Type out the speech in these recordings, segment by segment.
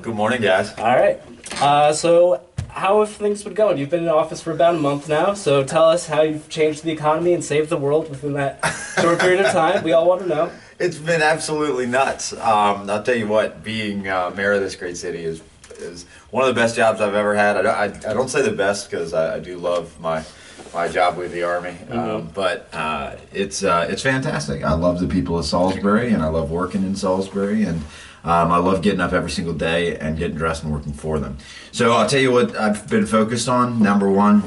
Good morning, guys. All right. So how have things been going? You've been in office for about a month now, so tell us how you've changed the economy and saved the world within that short period of time. We all want to know. It's been absolutely nuts. I'll tell you what, being mayor of this great city is one of the best jobs I've ever had. I don't say the best because I do love my job with the Army, but it's fantastic. I love the people of Salisbury, and I love working in Salisbury, and I love getting up every single day and getting dressed and working for them. So I'll tell you what I've been focused on. Number one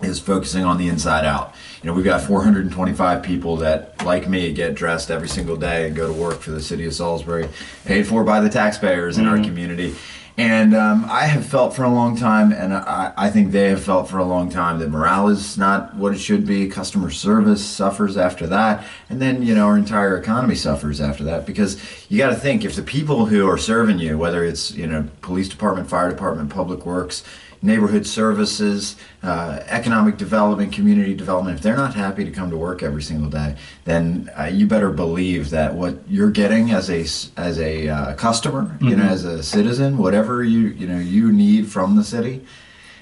is focusing on the inside out. You know, we've got 425 people that, like me, get dressed every single day and go to work for the city of Salisbury, paid for by the taxpayers in our community. And I have felt for a long time, and I think they have felt for a long time, that morale is not what it should be. Customer service suffers after that. And then, you know, our entire economy suffers after that, because you got to think, if the people who are serving you, whether it's, you know, police department, fire department, public works, neighborhood services, economic development, community development, if they're not happy to come to work every single day, then you better believe that what you're getting as a customer, you know, as a citizen, whatever you need from the city,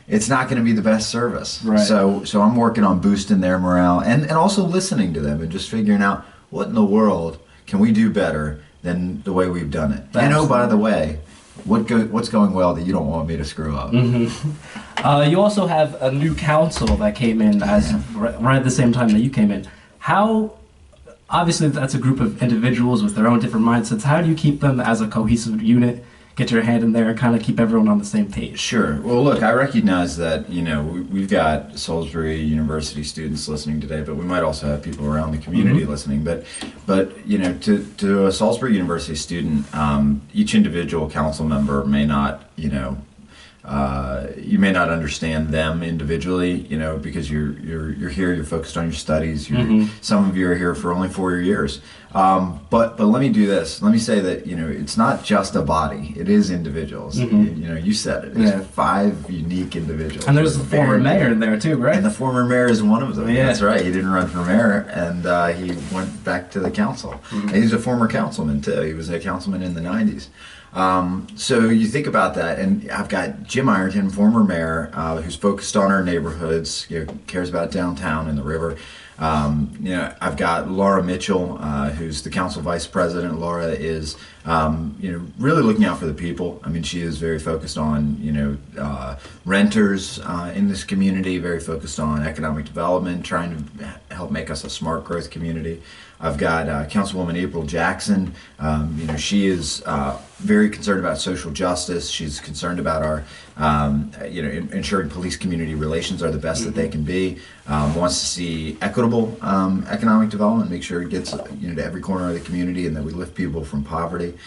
it's not going to be the best service. Right. So I'm working on boosting their morale and also listening to them and just figuring out what in the world can we do better than the way we've done it. Absolutely. You know, by the way, what's going well that you don't want me to screw up? You also have a new council that came in right at the same time that you came in. How, obviously that's a group of individuals with their own different mindsets. How do you keep them as a cohesive unit, get your hand in there and kind of keep everyone on the same page? Sure. Well, look, I recognize that, you know, we've got Salisbury University students listening today, but we might also have people around the community listening. But you know, to a Salisbury University student, each individual council member may not, you know, you may not understand them individually, you know, because you're here, you're focused on your studies. Some of you are here for only 4 years. But let me do this. Let me say that, you know, it's not just a body. It is individuals. You know, you said it. It's 5 unique individuals. And there's the former mayor in there too, right? And the former mayor is one of them. Yeah. That's right. He didn't run for mayor, and he went back to the council. And he's a former councilman too. He was a councilman in the 90s. So you think about that, and I've got Jim Ironton, former mayor, who's focused on our neighborhoods, you know, cares about downtown and the river. You know, I've got Laura Mitchell, who's the council vice president. Laura is, you know, really looking out for the people. I mean, she is very focused on, you know, renters in this community, very focused on economic development, trying to help make us a smart growth community. I've got Councilwoman April Jackson. You know, she is very concerned about social justice. She's concerned about our, you know, ensuring police community relations are the best that they can be. Wants to see equitable economic development, make sure it gets, you know, to every corner of the community, and that we lift people from poverty.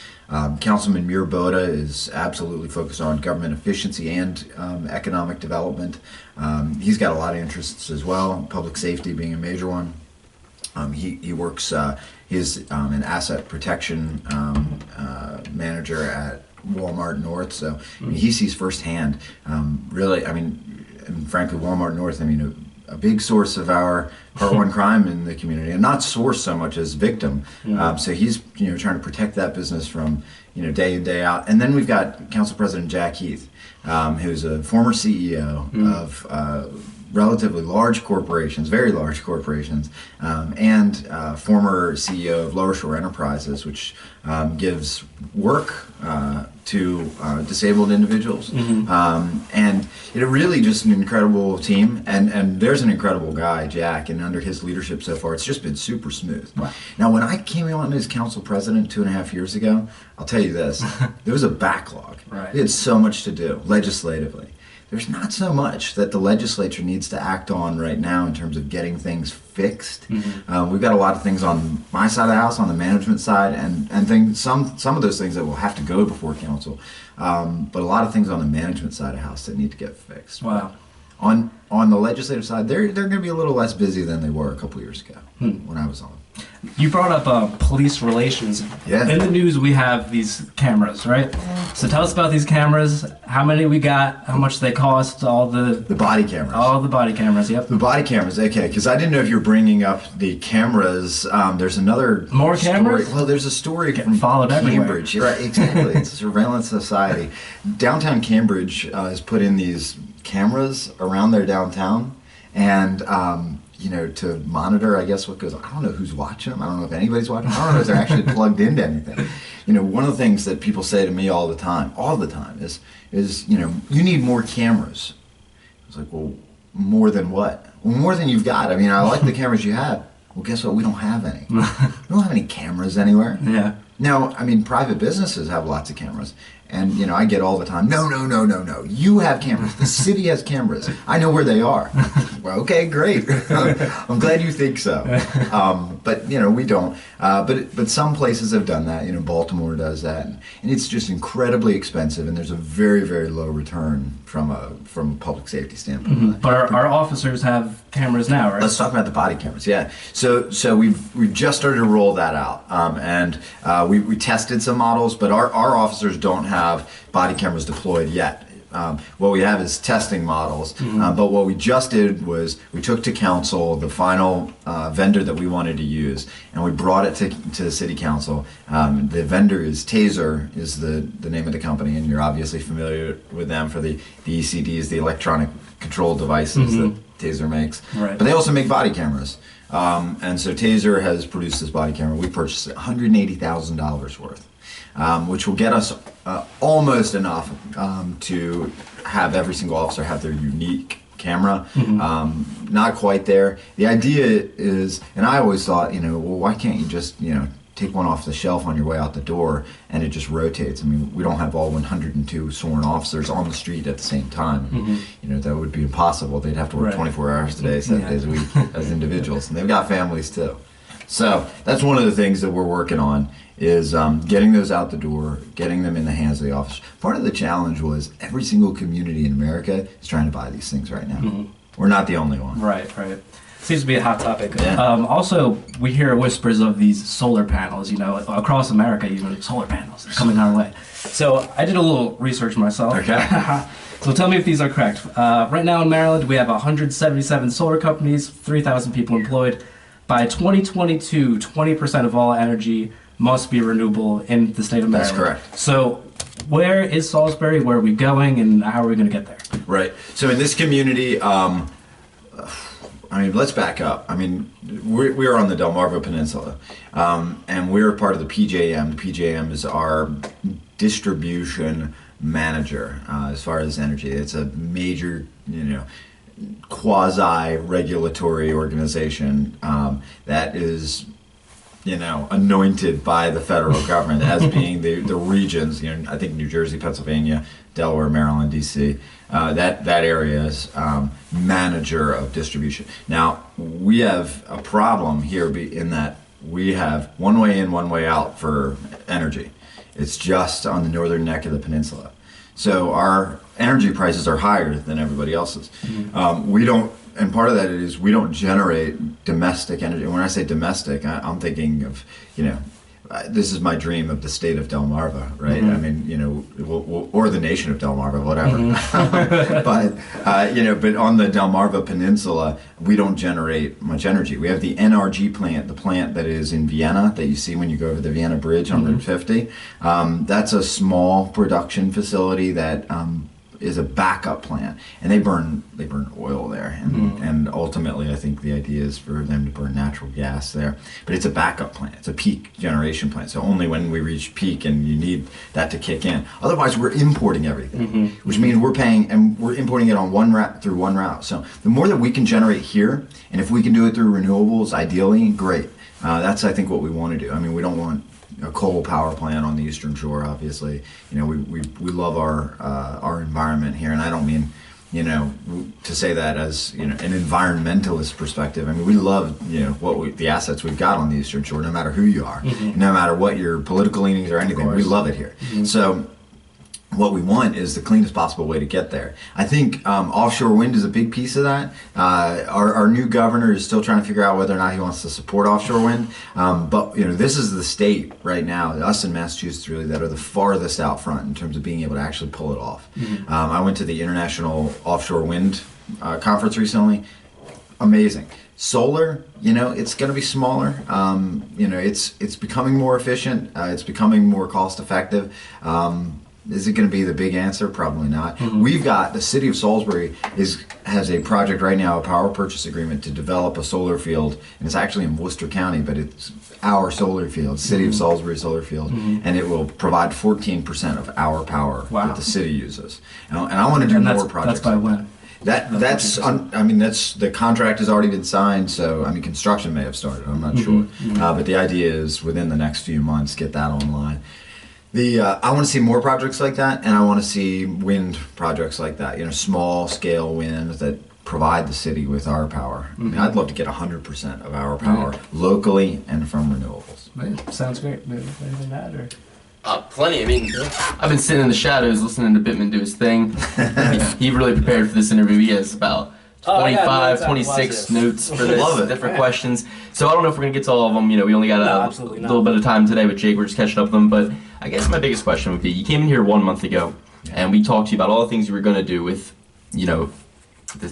Councilman Muir Boda is absolutely focused on government efficiency and economic development. He's got a lot of interests as well, public safety being a major one. He works, he's an asset protection manager at Walmart North, so I mean, he sees firsthand, really, I mean, and frankly, Walmart North, I mean, a big source of our Part 1 crime in the community, and not source so much as victim. So he's, you know, trying to protect that business from, you know, day in, day out. And then we've got Council President Jack Heath, who's a former CEO of relatively large corporations, very large corporations, and former CEO of Lower Shore Enterprises, which gives work to disabled individuals. And you know, really just an incredible team. And there's an incredible guy, Jack, and under his leadership so far, it's just been super smooth. Wow. Now, when I came on as council president 2.5 years ago, I'll tell you this, there was a backlog. Right. We had so much to do legislatively. There's not so much that the legislature needs to act on right now in terms of getting things fixed. We've got a lot of things on my side of the house, on the management side, and things, some of those things that will have to go before council, but a lot of things on the management side of the house that need to get fixed. Wow. On the legislative side, they're going to be a little less busy than they were a couple years ago when I was on. You brought up police relations. Yeah. In the news, we have these cameras, right? So tell us about these cameras. How many we got? How much they cost? All the body cameras. All the body cameras. Yep. The body cameras. Okay, because I didn't know if you were bringing up the cameras. There's another more story. Cameras. Well, there's a story Getting from followed Cambridge. everywhere. Right, exactly. It's a surveillance society. Downtown Cambridge has put in these cameras around their downtown, and to monitor, I guess, what goes on. I don't know who's watching them. I don't know if anybody's watching them. I don't know if they're actually plugged into anything. One of the things that people say to me all the time is you need more cameras. It's like, well, more than what? Well, more than you've got. I mean, I like the cameras you have. Well, guess what? We don't have any. We don't have any cameras anywhere. Yeah. Now, I mean, private businesses have lots of cameras. And, I get all the time, no. You have cameras. The city has cameras. I know where they are. Well, okay, great. I'm glad you think so. But, we don't. But some places have done that. Baltimore does that. And it's just incredibly expensive. And there's a very, very low return from a public safety standpoint. Mm-hmm. But our officers have cameras now, right? Let's talk about the body cameras. Yeah. So we've just started to roll that out. And we tested some models, but our officers don't have body cameras deployed yet. What we have is testing models, but what we just did was we took to council the final vendor that we wanted to use, and we brought it to the city council. The vendor is Taser, is the name of the company, and you're obviously familiar with them for the ECDs, the electronic control devices that Taser makes. Right. But they also make body cameras. And so Taser has produced this body camera. We purchased $180,000 worth. Which will get us almost enough to have every single officer have their unique camera. Not quite there. The idea is, and I always thought, well, why can't you just, take one off the shelf on your way out the door and it just rotates? I mean, we don't have all 102 sworn officers on the street at the same time. That would be impossible. They'd have to work 24 hours a day, 7 days a week as individuals, and they've got families too. So that's one of the things that we're working on is getting those out the door, getting them in the hands of the officers. Part of the challenge was every single community in America is trying to buy these things right now. We're not the only one. Right. Seems to be a hot topic. Yeah. Also, we hear whispers of these solar panels, across America, even solar panels coming our way. So I did a little research myself. Okay. So tell me if these are correct. Right now in Maryland, we have 177 solar companies, 3,000 people employed. By 2022, 20% of all energy must be renewable in the state of Maryland. That's correct. So where is Salisbury? Where are we going? And how are we going to get there? Right. So in this community, let's back up. We are on the Delmarva Peninsula, and we're part of the PJM. The PJM is our distribution manager as far as energy. It's a major, quasi-regulatory organization that is, anointed by the federal government as being the regions. I think New Jersey, Pennsylvania, Delaware, Maryland, D.C. That area is manager of distribution. Now we have a problem here in that we have one way in, one way out for energy. It's just on the northern neck of the peninsula. So our energy prices are higher than everybody else's. We don't, and part of that is we don't generate domestic energy. And when I say domestic, I'm thinking of, this is my dream of the state of Delmarva, right? Or the nation of Delmarva, whatever. But on the Delmarva Peninsula, we don't generate much energy. We have the NRG plant, the plant that is in Vienna that you see when you go over the Vienna Bridge on Route 50. That's a small production facility that is a backup plant, and they burn oil there, and ultimately I think the idea is for them to burn natural gas there. But it's a backup plant. It's a peak generation plant. So only when we reach peak, and you need that to kick in. Otherwise, we're importing everything, which means we're paying, and we're importing it on through one route. So the more that we can generate here, and if we can do it through renewables, ideally, great. That's I think what we want to do. We don't want a coal power plant on the Eastern Shore, obviously. We love our environment here, and I don't mean, to say that as, an environmentalist perspective. We love, the assets we've got on the Eastern Shore, no matter who you are, no matter what your political leanings or anything. We love it here. So what we want is the cleanest possible way to get there. I think offshore wind is a big piece of that. Our new governor is still trying to figure out whether or not he wants to support offshore wind. But this is the state right now, us in Massachusetts really, that are the farthest out front in terms of being able to actually pull it off. I went to the International Offshore Wind Conference recently. Amazing. Solar, it's going to be smaller. It's becoming more efficient. It's becoming more cost effective. Is it going to be the big answer? Probably not. We've got the city of Salisbury has a project right now, a power purchase agreement to develop a solar field, and it's actually in Worcester County, but it's our solar field, City of Salisbury solar field, and it will provide 14% of our power that the city uses. And I want to do more projects. That's by when? That's the contract has already been signed, so construction may have started. I'm not sure, but the idea is within the next few months get that online. I want to see more projects like that, and I want to see wind projects like that. Small scale wind that provide the city with our power. I'd love to get 100% of our power locally and from renewables. Sounds great. Anything to add, or? Plenty. I've been sitting in the shadows listening to Bittman do his thing. He really prepared for this interview. He has about 26 notes for this, different questions. So I don't know if we're going to get to all of them. We only got a little bit of time today with Jake. We're just catching up with them. But I guess my biggest question would be, you came in here 1 month ago, and we talked to you about all the things you were going to do with, the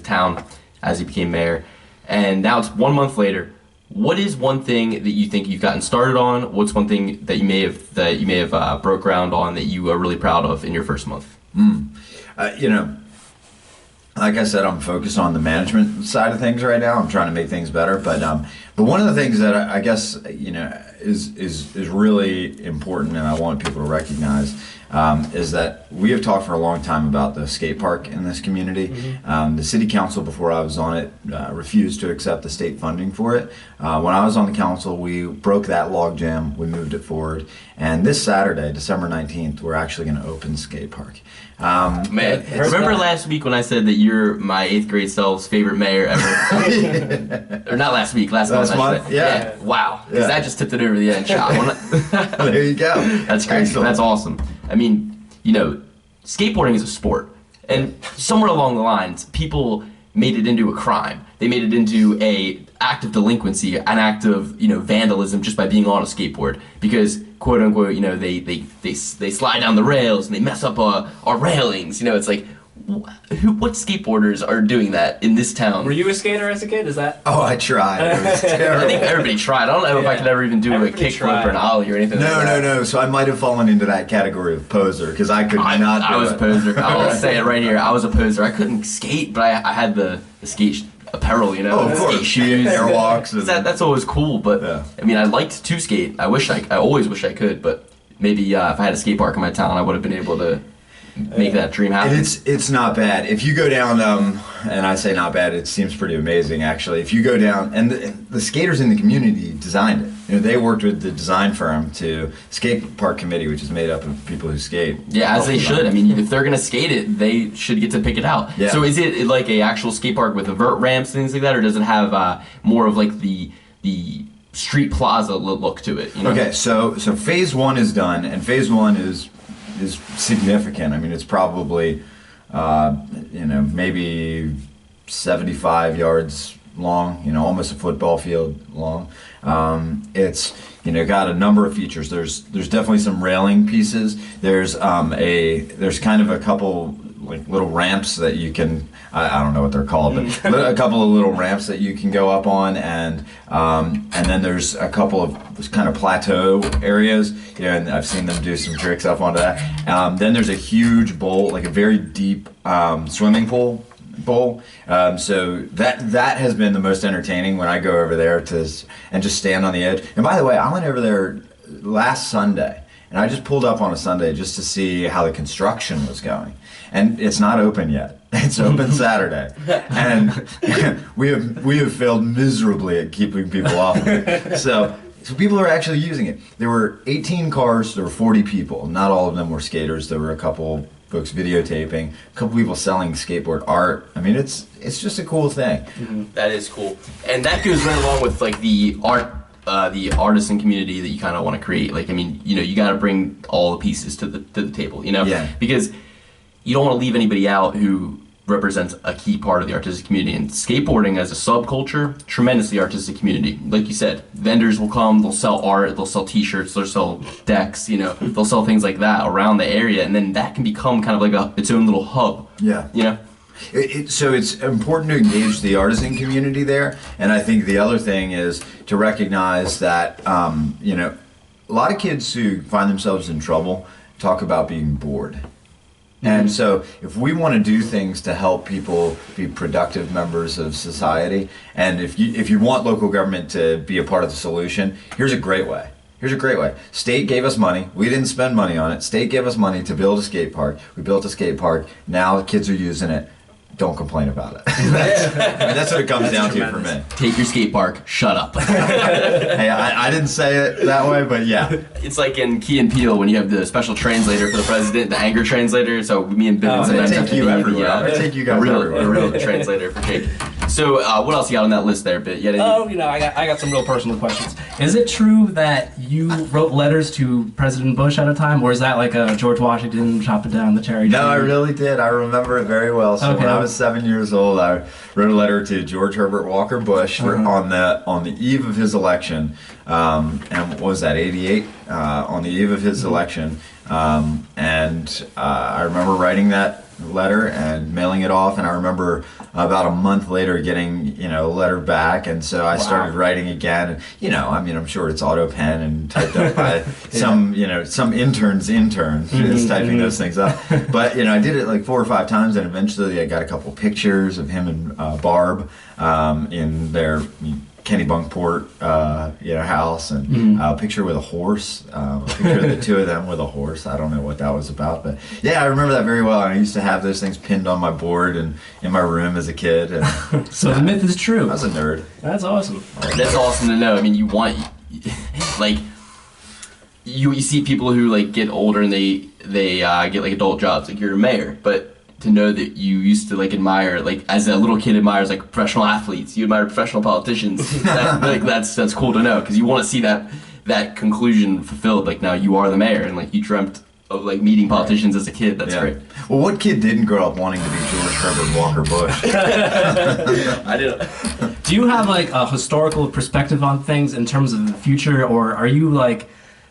town as you became mayor. And now it's 1 month later. What is one thing that you think you've gotten started on? What's one thing that you may have broke ground on that you are really proud of in your first month? Like I said, I'm focused on the management side of things right now. I'm trying to make things better, but one of the things that I guess is really important, and I want people to recognize, is that we have talked for a long time about the skate park in this community. The city council, before I was on it, refused to accept the state funding for it. When I was on the council, we broke that logjam. We moved it forward, and this Saturday, December 19th, we're actually going to open the skate park. Man, remember last week when I said that you're my 8th grade self's favorite mayor ever? Or not last week, last month. Yeah. Wow. Because that just tipped it over the edge. There you go. That's crazy. Excellent. That's awesome. Skateboarding is a sport. And somewhere along the lines, people made it into a crime. They made it into a act of delinquency, an act of vandalism just by being on a skateboard, because quote unquote they slide down the rails and they mess up our railings. It's like, what skateboarders are doing that in this town? Were you a skater as a kid? Is that? Oh, I tried. It was terrible. I think everybody tried. I don't know if I could ever even do a kickflip or an ollie or anything like that. No. So I might have fallen into that category of poser, because I could not do it. I was a poser. I'll say it right here. I was a poser. I couldn't skate, but I had the skate apparel, Oh, of course. Skate shoes. Airwalks. That's always cool, but I liked to skate. I always wish I could, but maybe if I had a skate park in my town, I would have been able to make that dream happen. It's not bad. If you go down, and I say not bad, it seems pretty amazing actually. If you go down, and the skaters in the community designed it. They worked with the design firm to skate park committee, which is made up of people who skate. Yeah, as they should. If they're gonna skate it, they should get to pick it out. Yeah. So is it like a actual skate park with vert ramps and things like that, or does it have more of like the street plaza look to it? Okay, so phase 1 is done, and phase 1 is significant. It's probably maybe 75 yards long, almost a football field long. It's got a number of features. There's definitely some railing pieces. There's kind of a couple like little ramps that you can, I don't know what they're called, but a couple of little ramps that you can go up on, and then there's a couple of kind of plateau areas, and I've seen them do some tricks up onto that. Then there's a huge bowl, like a very deep swimming pool bowl. So that has been the most entertaining when I go over there and just stand on the edge. And by the way, I went over there last Sunday, and I just pulled up on a Sunday just to see how the construction was going. And it's not open yet. It's open Saturday, and we have failed miserably at keeping people off of it. So people are actually using it. There were 18 cars. There were 40 people. Not all of them were skaters. There were a couple folks videotaping, a couple people selling skateboard art. It's just a cool thing. That is cool, and that goes right along with like the art the artisan community that you kind of want to create. Like, I mean, you know, you got to bring all the pieces to the table, you know, because you don't want to leave anybody out who represents a key part of the artistic community. And skateboarding as a subculture, tremendously artistic community. Like you said, vendors will come, they'll sell art, they'll sell t-shirts, they'll sell decks, you know, they'll sell things like that around the area, and then that can become kind of like its own little hub. Yeah. You know? So it's important to engage the artisan community there, and I think the other thing is to recognize that, you know, a lot of kids who find themselves in trouble talk about being bored. And so if we want to do things to help people be productive members of society, and if you want local government to be a part of the solution, here's a great way. State gave us money. We didn't spend money on it. State gave us money to build a skate park. We built a skate park. Now the kids are using it. Don't complain about it. That's what it comes down to for me. Take your skate park, shut up. Hey, I didn't say it that way, but yeah. It's like in Key and Peele when you have the special translator for the president, the anger translator. So me and Bittman sometimes have to be I take you guys everywhere. The real translator for Jake. So what else you got on that list there, Bit? You know, I got some real personal questions. Is it true that you wrote letters to President Bush at a time, or is that like a George Washington chopping down the cherry tree? No, I really did. I remember it very well. So when I was 7 years old, I wrote a letter to George Herbert Walker Bush on the eve of his election, and what was that, 88? On the eve of his election, and I remember writing that letter and mailing it off, and I remember about a month later getting, you know, a letter back, and so I started writing again, and, you know, I mean, I'm sure it's auto pen and typed up by some intern's is typing those things up, but, you know, I did it like 4 or 5 times, and eventually I got a couple pictures of him and Barb in their Kennebunkport, house, and a picture with a horse, a picture of the two of them with a horse. I don't know what that was about, but yeah, I remember that very well. I used to have those things pinned on my board and in my room as a kid. And, so the myth is true. I was a nerd. That's awesome. That's awesome to know. I mean, you want, like, you see people who like get older and they get like adult jobs, like you're a mayor, but to know that you used to like admire, like as a little kid admires like professional athletes, you admire professional politicians. That's cool to know, because you want to see that conclusion fulfilled. Like now you are the mayor, and like you dreamt of like meeting politicians as a kid. That's great. Well, what kid didn't grow up wanting to be George Herbert Walker Bush? I didn't. Do you have like a historical perspective on things in terms of the future, or are you like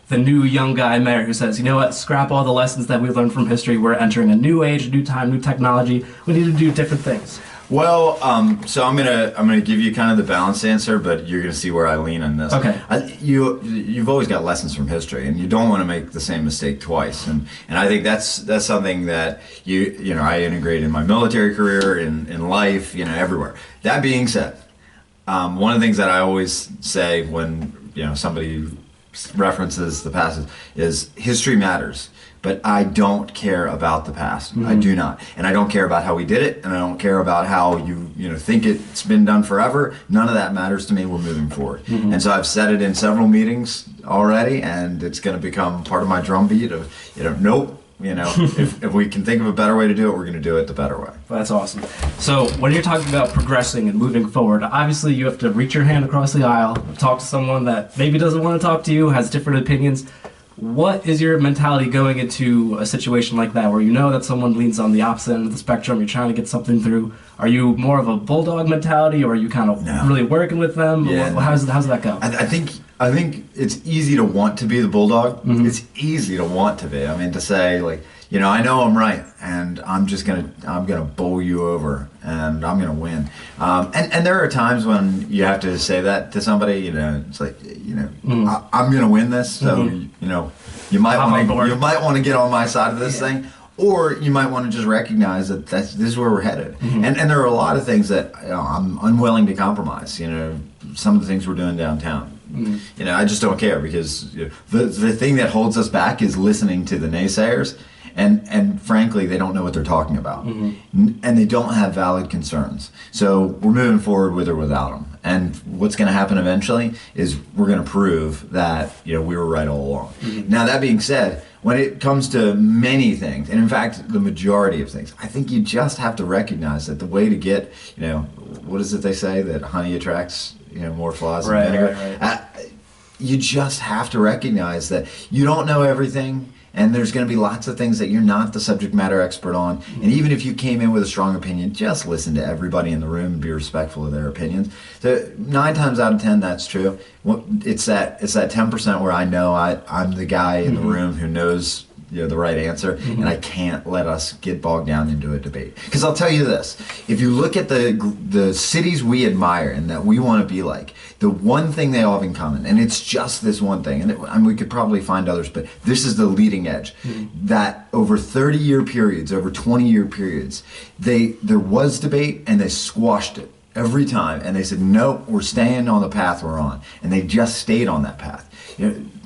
the new young guy mayor who says, you know what, scrap all the lessons that we learned from history, we're entering a new age, a new time, new technology, we need to do different things? Well, so I'm gonna give you kind of the balanced answer, but you're gonna see where I lean on this. Okay. You've always got lessons from history, and you don't want to make the same mistake twice. And I think that's something that you know I integrate in my military career, in life, you know, everywhere. That being said, one of the things that I always say when somebody references the past is history matters, but I don't care about the past. I do not, and I don't care about how we did it, and I don't care about how you think it's been done forever. None of that matters to me. We're moving forward, and so I've said it in several meetings already, and it's going to become part of my drumbeat of nope. If we can think of a better way to do it, we're going to do it the better way. That's awesome. So when you're talking about progressing and moving forward, obviously you have to reach your hand across the aisle, talk to someone that maybe doesn't want to talk to you, has different opinions. What is your mentality going into a situation like that, where you know that someone leans on the opposite end of the spectrum, you're trying to get something through? Are you more of a bulldog mentality, or are you kind of really working with them? Yeah, how's that go? I think it's easy to want to be the bulldog. It's easy to want to be. I mean, to say like, I know I'm right, and I'm gonna bowl you over, and I'm gonna win. And there are times when you have to say that to somebody. It's like, I'm gonna win this, so you might want to get on my side of this thing. Or you might want to just recognize that this is where we're headed. And there are a lot of things that I'm unwilling to compromise. Some of the things we're doing downtown. I just don't care, because the thing that holds us back is listening to the naysayers. And frankly, they don't know what they're talking about. And they don't have valid concerns. So we're moving forward with or without them. And what's going to happen eventually is we're going to prove that we were right all along. Now, that being said, when it comes to many things, and in fact the majority of things, I think you just have to recognize that the way to get, what is it they say, that honey attracts more flies than vinegar? Right. you just have to recognize that you don't know everything. And there's going to be lots of things that you're not the subject matter expert on. And even if you came in with a strong opinion, just listen to everybody in the room and be respectful of their opinions. So 9 times out of 10, that's true. It's that 10% where I know I'm the guy in the room who knows the right answer, and I can't let us get bogged down into a debate. Because I'll tell you this, if you look at the cities we admire and that we want to be like, the one thing they all have in common, and it's just this one thing, and we could probably find others, but this is the leading edge, that over 30-year periods, over 20-year periods, there was debate and they squashed it every time, and they said, nope, we're staying on the path we're on, and they just stayed on that path.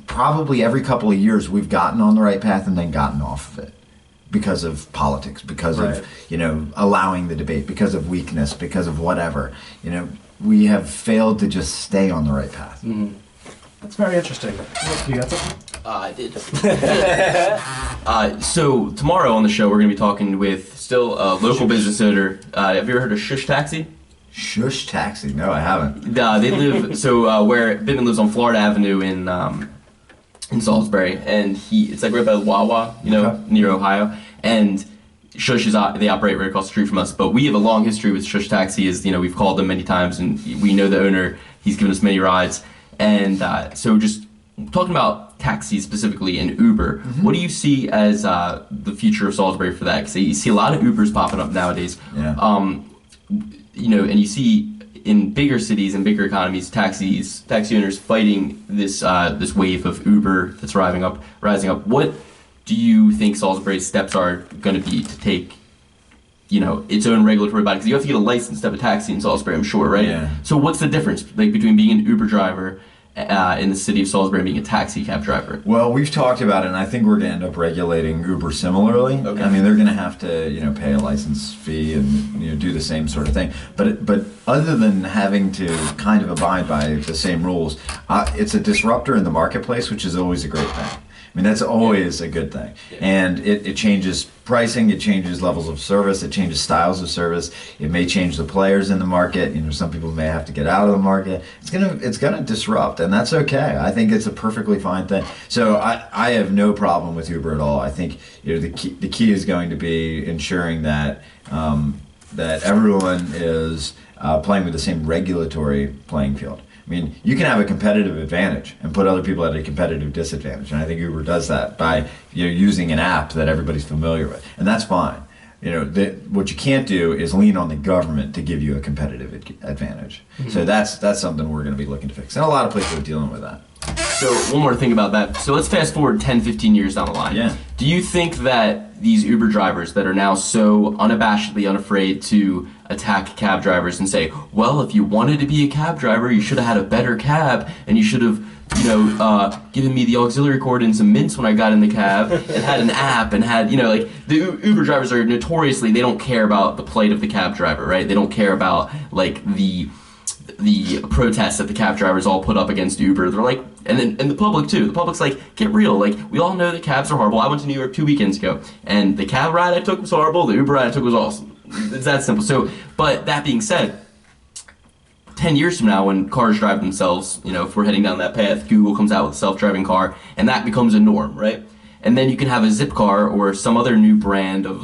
Probably every couple of years we've gotten on the right path and then gotten off of it because of politics, because of allowing the debate, because of weakness, because of whatever. We have failed to just stay on the right path. That's very interesting. You got something? I did. So tomorrow on the show we're going to be talking with still a local business owner. Have you ever heard of Shush Taxi? Shush Taxi? No, I haven't. They live where Bittman lives on Florida Avenue in Salisbury, and it's like right by the Wawa, near Ohio, and Shush they operate right across the street from us. But we have a long history with Shush Taxi, we've called them many times, and we know the owner. He's given us many rides, and so just talking about taxis specifically and Uber, what do you see as the future of Salisbury for that? Because you see a lot of Ubers popping up nowadays. Yeah. And you see in bigger cities and bigger economies, taxi owners fighting this wave of Uber that's rising up. What do you think Salisbury's steps are going to be to take, its own regulatory body? Because you have to get a license to have a taxi in Salisbury, I'm sure, right? Yeah. So what's the difference between being an Uber driver in the city of Salisbury and being a taxi cab driver? Well, we've talked about it, and I think we're going to end up regulating Uber similarly. Okay. I mean, they're going to have to, pay a license fee and do the same sort of thing. But other than having to kind of abide by the same rules, it's a disruptor in the marketplace, which is always a great thing. I mean, that's always a good thing. Yeah. And it changes pricing, it changes levels of service, it changes styles of service. It may change the players in the market. Some people may have to get out of the market. It's gonna disrupt, and that's okay. I think it's a perfectly fine thing. So I have no problem with Uber at all. I think the key is going to be ensuring that that everyone is playing with the same regulatory playing field. I mean, you can have a competitive advantage and put other people at a competitive disadvantage, and I think Uber does that by using an app that everybody's familiar with, and that's fine. What you can't do is lean on the government to give you a competitive advantage. So that's something we're going to be looking to fix, and a lot of places are dealing with that. So one more thing about that. So let's fast forward 10, 15 years down the line. Yeah. Do you think that these Uber drivers that are now so unabashedly unafraid to attack cab drivers and say, well, if you wanted to be a cab driver, you should have had a better cab, and you should have, given me the auxiliary cord and some mints when I got in the cab, and had an app, and had, the Uber drivers are notoriously, they don't care about the plight of the cab driver, right? They don't care about, the protests that the cab drivers all put up against Uber. They're like, and the public too. The public's like, get real. We all know that cabs are horrible. I went to New York 2 weekends ago, and the cab ride I took was horrible. The Uber ride I took was awesome. It's that simple. So, but that being said, 10 years from now, when cars drive themselves, if we're heading down that path, Google comes out with a self-driving car, and that becomes a norm, right? And then you can have a Zipcar or some other new brand of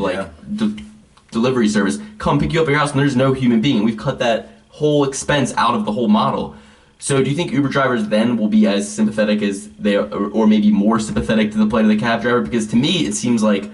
delivery service come pick you up at your house, and there's no human being. And we've cut that whole expense out of the whole model. So do you think Uber drivers then will be as sympathetic as they are, or maybe more sympathetic to the plight of the cab driver? Because to me, it seems like,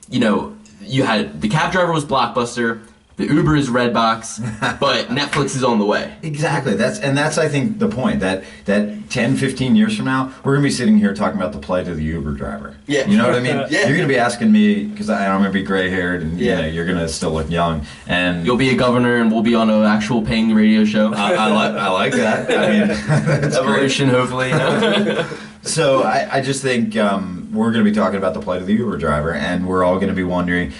you had the cab driver was Blockbuster, the Uber is Redbox, but Netflix is on the way. Exactly. That's I think the point, that 10, 15 years from now, we're going to be sitting here talking about the plight of the Uber driver. Yeah. You know what I mean? Yeah. You're going to be asking me, because I'm going to be gray-haired, and you're going to still look young. And you'll be a governor, and we'll be on an actual paying radio show. I like that. I mean, that's evolution, great. Hopefully. So I just think we're going to be talking about the plight of the Uber driver, and we're all going to be wondering,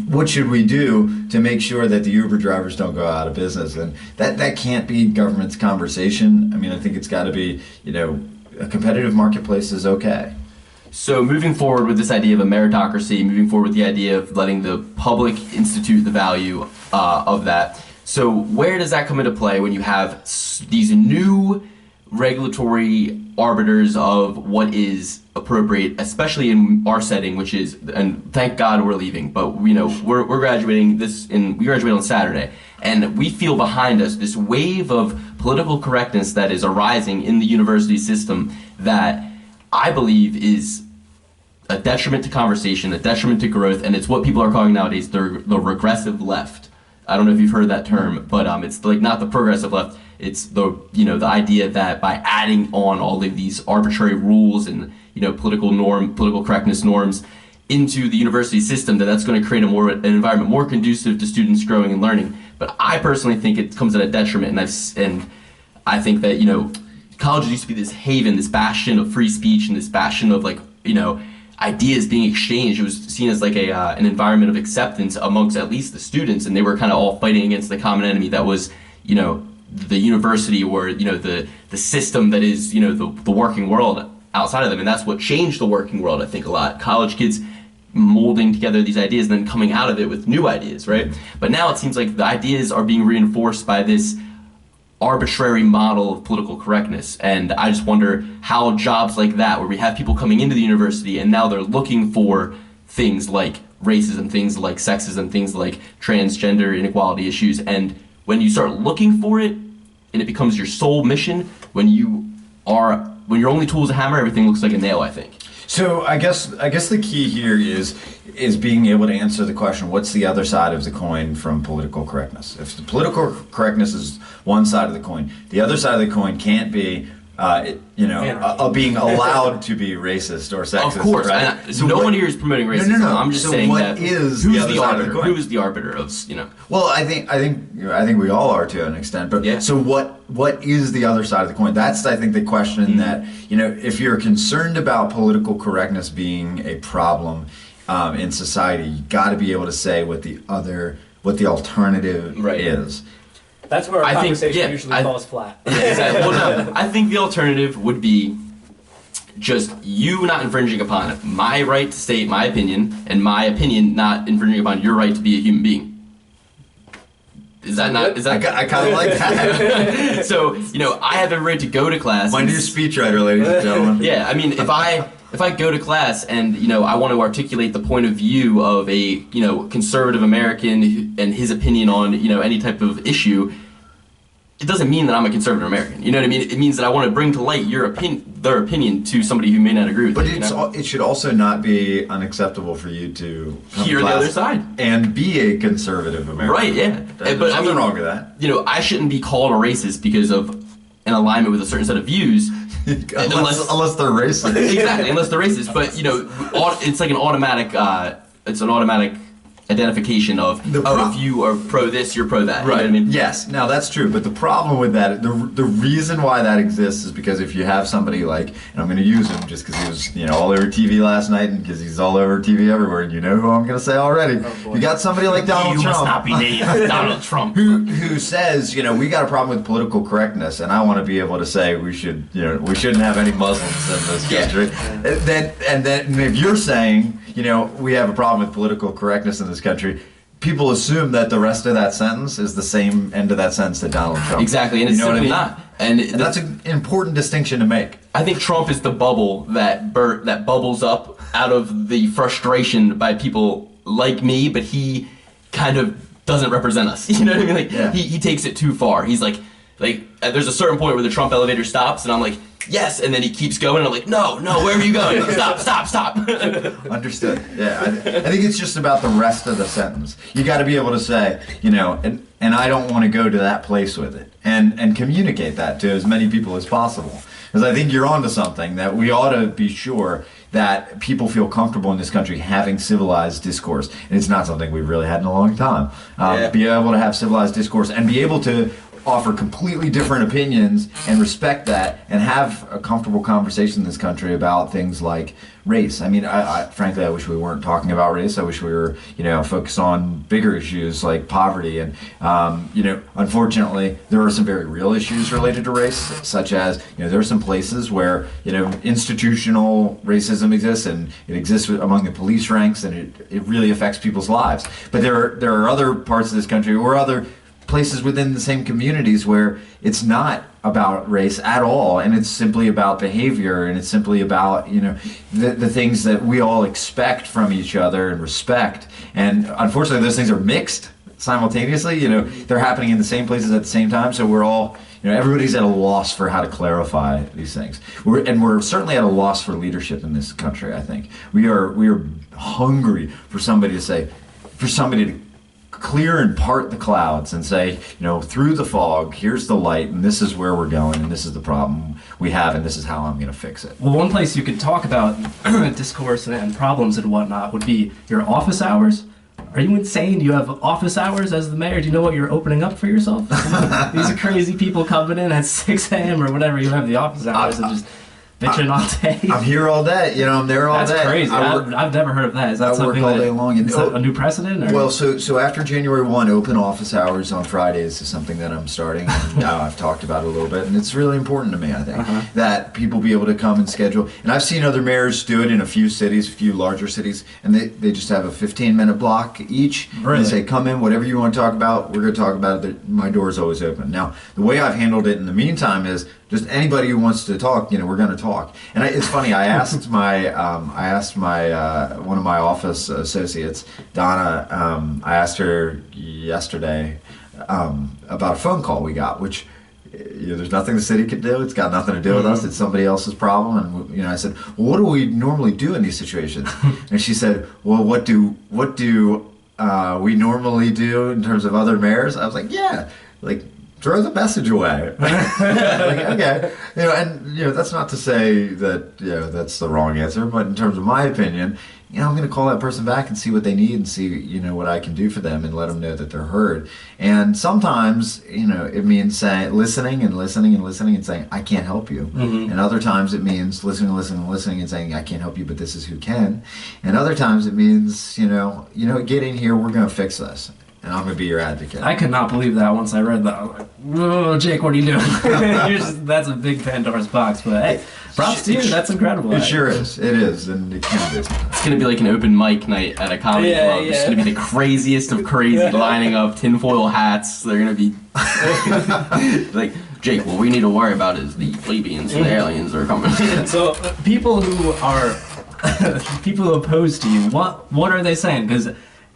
what should we do to make sure that the Uber drivers don't go out of business? And that can't be government's conversation. I mean, I think it's got to be, a competitive marketplace is okay. So moving forward with this idea of a meritocracy, moving forward with the idea of letting the public institute the value of that. So where does that come into play when you have these new regulatory arbiters of what is appropriate, especially in our setting, which is, and thank God we're leaving, but we're graduating we graduate on Saturday, and we feel behind us this wave of political correctness that is arising in the university system that I believe is a detriment to conversation, a detriment to growth, and it's what people are calling nowadays the regressive left. I don't know if you've heard that term, but it's like not the progressive left. It's the the idea that by adding on all of these arbitrary rules and political correctness norms into the university system, that's going to create an environment more conducive to students growing and learning. But I personally think it comes at a detriment, and I think that colleges used to be this haven, this bastion of free speech, and this bastion of ideas being exchanged. It was seen as like an environment of acceptance amongst at least the students, and they were kind of all fighting against the common enemy that was the university, or the system that is the working world outside of them. And that's what changed the working world, I think, a lot. College kids molding together these ideas and then coming out of it with new ideas, right? But now it seems like the ideas are being reinforced by this arbitrary model of political correctness. And I just wonder how jobs like that, where we have people coming into the university and now they're looking for things like racism, things like sexism, things like transgender inequality issues, and when you start looking for it and it becomes your sole mission, when your only tool is a hammer, everything looks like a nail, I think. So I guess the key here is being able to answer the question, what's the other side of the coin from political correctness? If the political correctness is one side of the coin, the other side of the coin can't be being allowed to be racist or sexist. Of course, right? So no one here is promoting racism. No. I'm just saying that who's the arbiter? Who is the arbiter of Well, I think we all are to an extent. But yeah. So what is the other side of the coin? That's, I think, the question that if you're concerned about political correctness being a problem in society, you got to be able to say what the alternative is. That's where our conversation usually falls flat. Yeah, exactly. Well, no, I think the alternative would be just you not infringing upon my right to state my opinion, and my opinion not infringing upon your right to be a human being. Is that not? Is that? I kind of like that. So I have every right to go to class. My new speechwriter, ladies and gentlemen. Yeah, I mean, if I go to class and I want to articulate the point of view of a conservative American and his opinion on any type of issue, it doesn't mean that I'm a conservative American. You know what I mean? It means that I want to bring to light their opinion to somebody who may not agree with but it. But it should also not be unacceptable for you to hear the other side and be a conservative American. Right? Yeah. There's nothing wrong with that. I shouldn't be called a racist because of an alignment with a certain set of views. unless they're racist. Exactly, unless they're racist. But it's like an automatic. It's an automatic identification of if you are pro this, you're pro that. Right. You know what I mean? Yes. Now that's true. But the problem with that, the reason why that exists is because if you have somebody like, and I'm going to use him just because he was all over TV last night, and because he's all over TV everywhere, and you know who I'm going to say already. Oh, you got somebody like Donald Trump. You must not be named Donald Trump. Who says we got a problem with political correctness, and I want to be able to say we shouldn't have any Muslims in this country. Yeah. Then if you're saying we have a problem with political correctness in this country, people assume that the rest of that sentence is the same end of that sentence that Donald Trump. Exactly, and it's simply not. And that's an important distinction to make. I think Trump is the bubble that bubbles up out of the frustration by people like me, but he kind of doesn't represent us. You know what I mean? He takes it too far. He's like there's a certain point where the Trump elevator stops, and I'm like, yes, and then he keeps going, and I'm like, no, where are you going? Stop. Understood. Yeah, I think it's just about the rest of the sentence. You got to be able to say, and I don't want to go to that place with it, and communicate that to as many people as possible. Because I think you're onto something, that we ought to be sure that people feel comfortable in this country having civilized discourse, and it's not something we've really had in a long time. Be able to have civilized discourse and be able to offer completely different opinions and respect that, and have a comfortable conversation in this country about things like race. I mean, frankly, I wish we weren't talking about race. I wish we were, focused on bigger issues like poverty. And, unfortunately, there are some very real issues related to race, such as, there are some places where, institutional racism exists, and it exists among the police ranks, and it really affects people's lives. But there are other parts of this country, or other places within the same communities, where it's not about race at all, and it's simply about behavior, and it's simply about, you know, the things that we all expect from each other and respect. And unfortunately, those things are mixed simultaneously. You know, they're happening in the same places at the same time, so we're all, you know, everybody's at a loss for how to clarify these things. We're certainly at a loss for leadership in this country. I think we are hungry for somebody to clear and part the clouds and say, you know, through the fog, here's the light, and this is where we're going, and this is the problem we have, and this is how I'm going to fix it. Well, one place you could talk about discourse and problems and whatnot would be your office hours. Are you insane? You have office hours as the mayor? Do you know what you're opening up for yourself? These are crazy people coming in at 6 a.m. or whatever. You have the office hours and just bitching all day. I'm here all day. You know, I'm there all day. That's crazy. I've never heard of that. Is that something all day long. Is that a new precedent? Or? Well, so after January 1, open office hours on Fridays is something that I'm starting. And I've talked about it a little bit, and it's really important to me, I think, that people be able to come and schedule. And I've seen other mayors do it in a few cities, a few larger cities, and they just have a 15-minute block each. Really? And they say, come in, whatever you want to talk about, we're going to talk about it. My door's always open. Now, the way I've handled it in the meantime is just anybody who wants to talk, you know, we're going to talk. And it's funny. I asked my one of my office associates, Donna. I asked her yesterday about a phone call we got, which, you know, there's nothing the city could do. It's got nothing to do with us. It's somebody else's problem. And, you know, I said, well, what do we normally do in these situations? And she said, well, what do we normally do in terms of other mayors? I was like, yeah, like, throw the message away. Like, okay, you know, and, you know, that's not to say that, you know, that's the wrong answer, but in terms of my opinion, you know, I'm going to call that person back and see what they need and see, you know, what I can do for them and let them know that they're heard. And sometimes, you know, it means saying, listening and saying, I can't help you. And other times it means listening and saying, I can't help you, but this is who can. And other times it means, you know, get in here, we're going to fix this. And I'm going to be your advocate. I could not believe that once I read that. I was like, whoa, Jake, what are you doing? That's a big Pandora's box. But hey, props to you. That's incredible. It sure is. It is. And it can be. It's going to be like an open mic night at a comedy club. It's going to be the craziest of crazy, lining up tinfoil hats. They're going to be like, Jake, what we need to worry about is the plebeians and the aliens are coming. So people who oppose to you, what are they saying? Because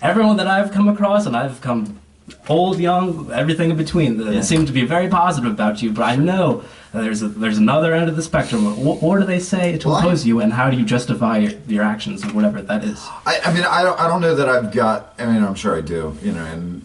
everyone that I've come across, and I've come old, young, everything in between, they seem to be very positive about you, but I know there's another end of the spectrum. What do they say to oppose you, and how do you justify your actions, or whatever that is? I mean, I don't know that I've got, I mean, I'm sure I do, you know, and,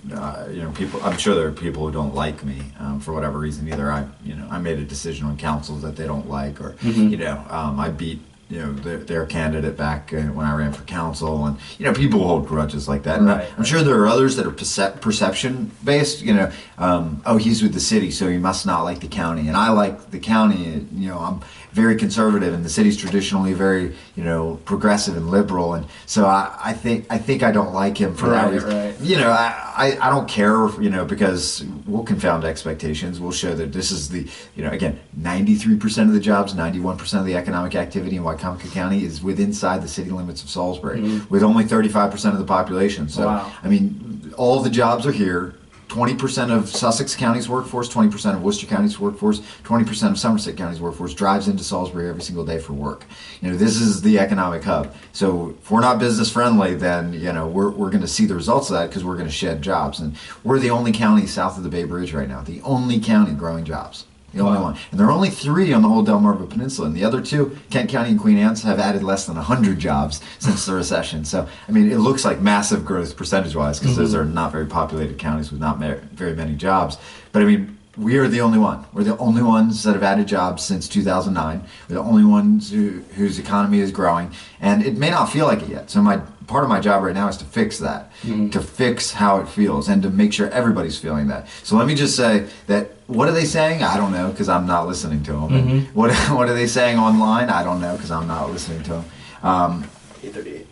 you know, people, I'm sure there are people who don't like me for whatever reason. Either I made a decision on councils that they don't like, or, you know, I beat, you know, their candidate back when I ran for council, and, you know, people hold grudges like that. And I'm sure there are others that are perception based, you know, oh, he's with the city, so he must not like the county, and I like the county, you know, I'm very conservative, and the city's traditionally very, you know, progressive and liberal, and so I think I don't like him for that reason. Right. You know, I don't care, you know, because we'll confound expectations. We'll show that this is the, you know, again, 93% of the jobs, 91% of the economic activity in Wycomico County is inside the city limits of Salisbury, with only 35% of the population. So, I mean, all the jobs are here. 20% of Sussex County's workforce, 20% of Worcester County's workforce, 20% of Somerset County's workforce drives into Salisbury every single day for work. You know, this is the economic hub. So if we're not business friendly, then, you know, we're going to see the results of that, because we're going to shed jobs. And we're the only county south of the Bay Bridge right now, the only county growing jobs. The only one. And there are only 3 on the whole Delmarva Peninsula. And the other 2, Kent County and Queen Anne's, have added less than 100 jobs since the recession. So, I mean, it looks like massive growth percentage-wise, because those are not very populated counties with not very many jobs. But, I mean, we are the only one. We're the only ones that have added jobs since 2009. We're the only ones whose economy is growing. And it may not feel like it yet. So part of my job right now is to fix that, to fix how it feels, and to make sure everybody's feeling that. So let me just say that, what are they saying? I don't know, because I'm not listening to them. And what are they saying online? I don't know, because I'm not listening to them. 8:38.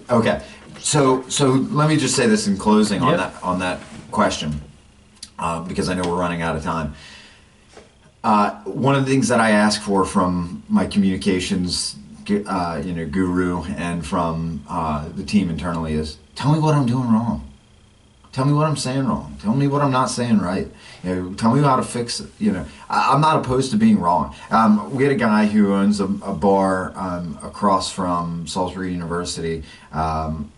Okay, so let me just say this in closing on that question, because I know we're running out of time. One of the things that I ask for from my communications guru, and from the team internally, is, tell me what I'm doing wrong. Tell me what I'm saying wrong. Tell me what I'm not saying right. You know, tell me how to fix it. You know, I'm not opposed to being wrong. We had a guy who owns a bar across from Salisbury University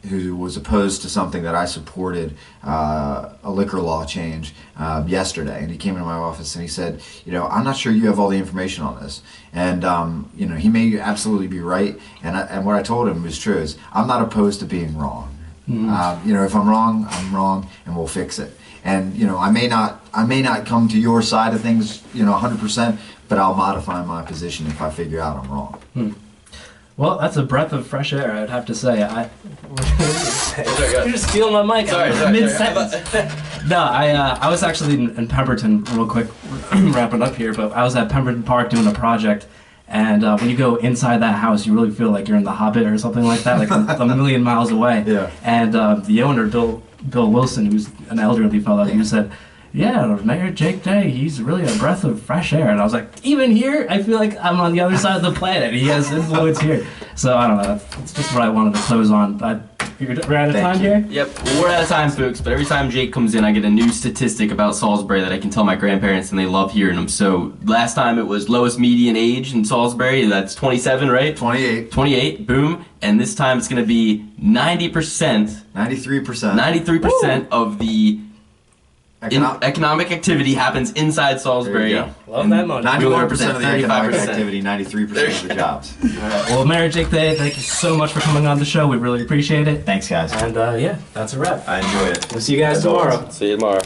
who was opposed to something that I supported, a liquor law change, yesterday. And he came into my office and he said, you know, I'm not sure you have all the information on this. And, you know, he may absolutely be right. And what I told him was true is I'm not opposed to being wrong. You know, if I'm wrong, and we'll fix it. And you know, I may not come to your side of things, you know, 100%, but I'll modify my position if I figure out I'm wrong. Well, that's a breath of fresh air, I'd have to say. You're just stealing my mic. Sorry. Mid-sentence. No, I was actually in Pemberton, real quick, wrapping up here, but I was at Pemberton Park doing a project. And when you go inside that house, you really feel like you're in The Hobbit or something like that, like a million miles away. Yeah. And the owner, Bill Wilson, who's an elderly fellow, he said, yeah, Mayor Jake Day, he's really a breath of fresh air. And I was like, even here, I feel like I'm on the other side of the planet. He has influence here. So I don't know, that's just what I wanted to close on. But we're out of time here? Yep, we're out of time, folks, but every time Jake comes in, I get a new statistic about Salisbury that I can tell my grandparents, and they love hearing them. So last time it was lowest median age in Salisbury, that's 27, right? 28. 28, boom. And this time it's going to be 90%. 93%. 93% of the economic activity happens inside Salisbury. Love that money. 91% of the economic 35%. activity, 93% of the jobs. Well, Mayor Jake Day, thank you so much for coming on the show. We really appreciate it. Thanks, guys. And yeah, that's a wrap. I enjoy it. We'll see you guys tomorrow. See you tomorrow.